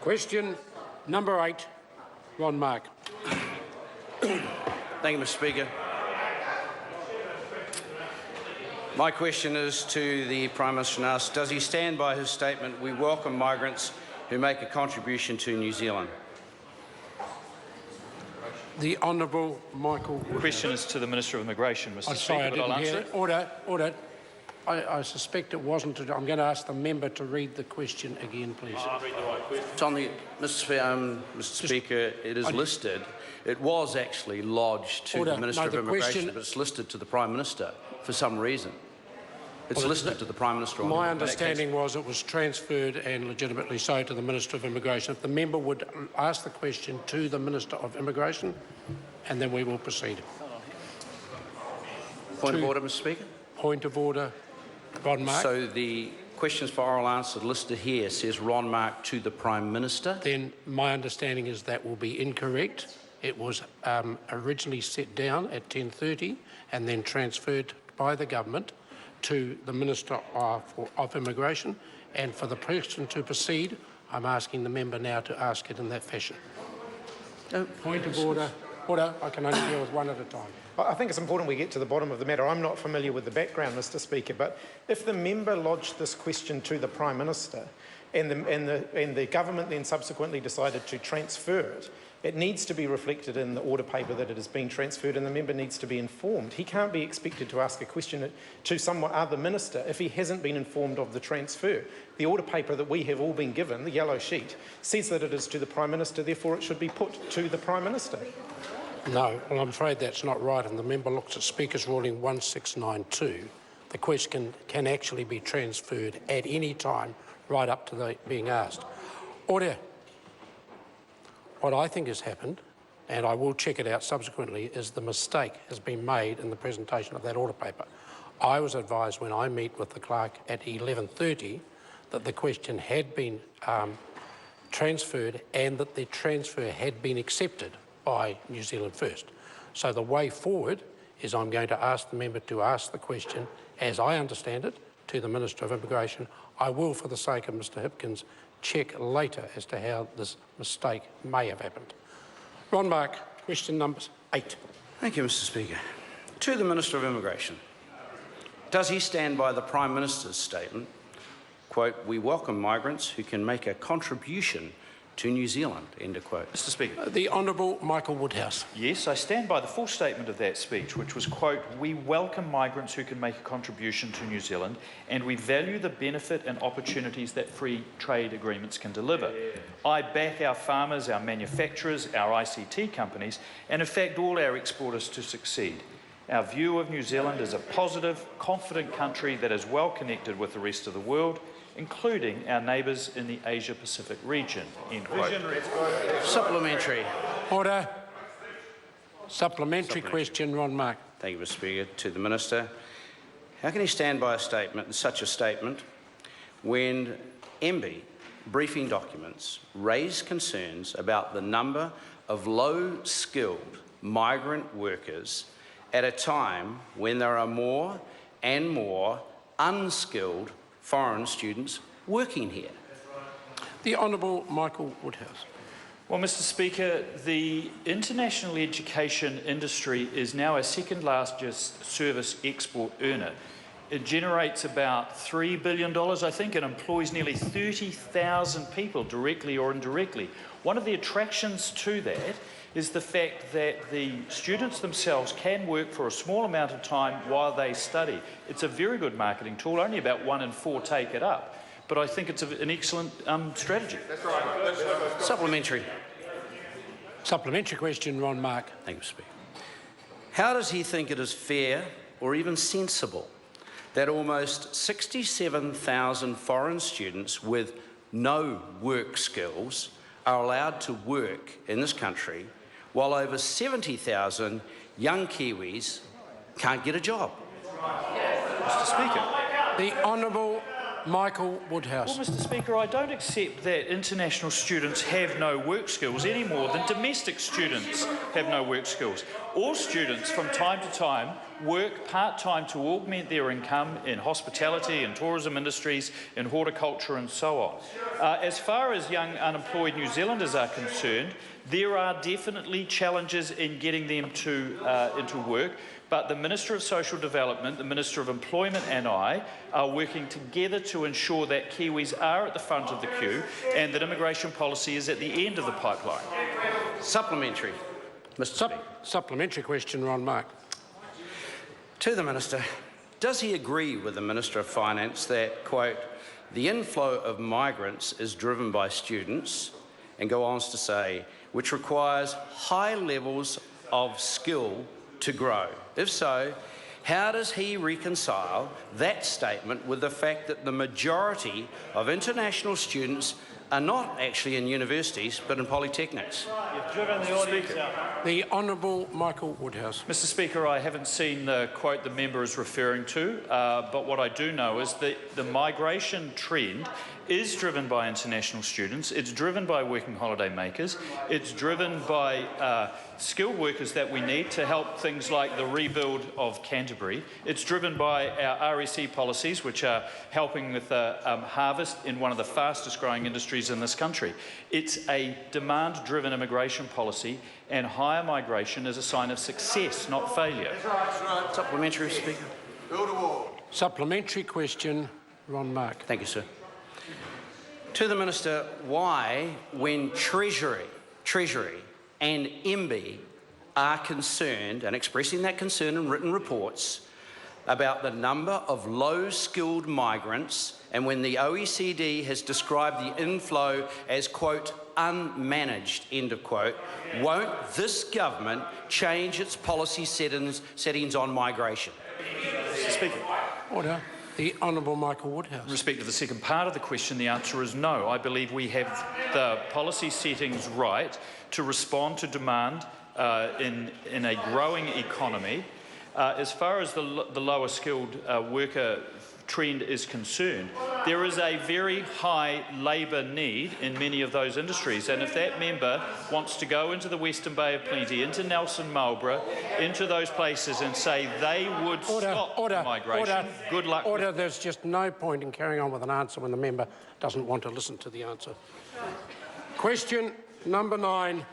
Question number 8, Ron Mark. Thank you, Mr. Speaker. My question is to the Prime Minister and asks, does he stand by his statement, "We welcome migrants who make a contribution to New Zealand"? The Honourable Michael Woodhouse. The question is to the Minister of Immigration, Mr. Speaker, but I'll answer it. Order. I suspect it wasn't. I'm going to ask the member to read the question again, please. It's on the, Mr. Speaker, it is listed. It was actually lodged to the Minister of Immigration, but it's listed to the Prime Minister for some reason. It's listed to the Prime Minister. My understanding was it was transferred, and legitimately so, to the Minister of Immigration. If the member would ask the question to the Minister of Immigration, and then we will proceed. Point of order, Mr. Speaker. Point of order. Ron Mark. So the questions for oral answer listed here says Ron Mark to the Prime Minister. Then my understanding is that will be incorrect. It was originally set down at 10:30 and then transferred by the government to the Minister of Immigration. And for the question to proceed, I'm asking the member now to ask it in that fashion. Point of order. Order. I can only deal with one at a time. I think it's important we get to the bottom of the matter. I'm not familiar with the background, Mr. Speaker, but if the member lodged this question to the Prime Minister and the government then subsequently decided to transfer it, it needs to be reflected in the order paper that it has been transferred, and the member needs to be informed. He can't be expected to ask a question to some other minister if he hasn't been informed of the transfer. The order paper that we have all been given, the yellow sheet, says that it is to the Prime Minister, therefore it should be put to the Prime Minister. No, well, I'm afraid that's not right, and the member looks at Speaker's Ruling 1692. The question can actually be transferred at any time right up to the being asked. Order. What I think has happened, and I will check it out subsequently, is the mistake has been made in the presentation of that order paper. I was advised when I meet with the clerk at 11:30 that the question had been transferred and that the transfer had been accepted by New Zealand First. So the way forward is I'm going to ask the member to ask the question, as I understand it, to the Minister of Immigration. I will, for the sake of Mr Hipkins, check later as to how this mistake may have happened. Ron Mark, question number 8. Thank you, Mr. Speaker. To the Minister of Immigration, does he stand by the Prime Minister's statement, quote, "We welcome migrants who can make a contribution to New Zealand," end of quote? Mr. Speaker. The Honourable Michael Woodhouse. Yes, I stand by the full statement of that speech, which was, quote, "We welcome migrants who can make a contribution to New Zealand, and we value the benefit and opportunities that free trade agreements can deliver. I back our farmers, our manufacturers, our ICT companies, and in fact all our exporters to succeed. Our view of New Zealand is a positive, confident country that is well connected with the rest of the world, including our neighbours in the Asia-Pacific region," end quote. Supplementary. Order. Supplementary question, Ron Mark. Thank you, Mr. Speaker. To the Minister, how can he stand by such a statement when MB briefing documents raise concerns about the number of low-skilled migrant workers at a time when there are more and more unskilled foreign students working here? The Honourable Michael Woodhouse. Well, Mr. Speaker, the international education industry is now our second largest service export earner. It generates about $3 billion, I think, and employs nearly 30,000 people directly or indirectly. One of the attractions to that is the fact that the students themselves can work for a small amount of time while they study. It's a very good marketing tool. Only about 1 in 4 take it up, but I think it's an excellent strategy. That's right. Supplementary. Supplementary question, Ron Mark. Thank you, Speaker. How does he think it is fair or even sensible that almost 67,000 foreign students with no work skills are allowed to work in this country, while over 70,000 young Kiwis can't get a job? Mr. Speaker. The Honourable Michael Woodhouse. Well, Mr. Speaker, I don't accept that international students have no work skills any more than domestic students have no work skills. All students from time to time work part-time to augment their income in hospitality and tourism industries, in horticulture and so on. As far as young unemployed New Zealanders are concerned, there are definitely challenges in getting them into work, but the Minister of Social Development, the Minister of Employment and I are working together to ensure that Kiwis are at the front of the queue and that immigration policy is at the end of the pipeline. Supplementary. Mr. Speaker. Supplementary question, Ron Mark. To the Minister, does he agree with the Minister of Finance that, quote, the inflow of migrants is driven by students, and go on to say, which requires high levels of skill to grow? If so, how does he reconcile that statement with the fact that the majority of international students are not actually in universities but in polytechnics? You've driven the audience out. The Honourable Michael Woodhouse. Mr. Speaker, I haven't seen the quote the member is referring to, but what I do know is that the migration trend is driven by international students, it's driven by working holiday makers, it's driven by skilled workers that we need to help things like the rebuild of Canterbury, it's driven by our REC policies, which are helping with harvest in one of the fastest growing industries in this country. It's a demand-driven immigration policy, and higher migration is a sign of success, not failure. Supplementary, Speaker. Supplementary question, Ron Mark. Thank you, sir. To the Minister, why, when Treasury and MB are concerned, and expressing that concern in written reports, about the number of low-skilled migrants, and when the OECD has described the inflow as, quote, unmanaged, end of quote, won't this government change its policy settings on migration? Mr. Speaker. Order. The Honourable Michael Woodhouse. In respect to the second part of the question, the answer is no. I believe we have the policy settings right to respond to demand in a growing economy. As far as the lower skilled worker trend is concerned, there is a very high labour need in many of those industries, and if that member wants to go into the Western Bay of Plenty, into Nelson Marlborough, into those places and say they would stop migration, good luck. Order. There's just no point in carrying on with an answer when the member doesn't want to listen to the answer. Question number 9.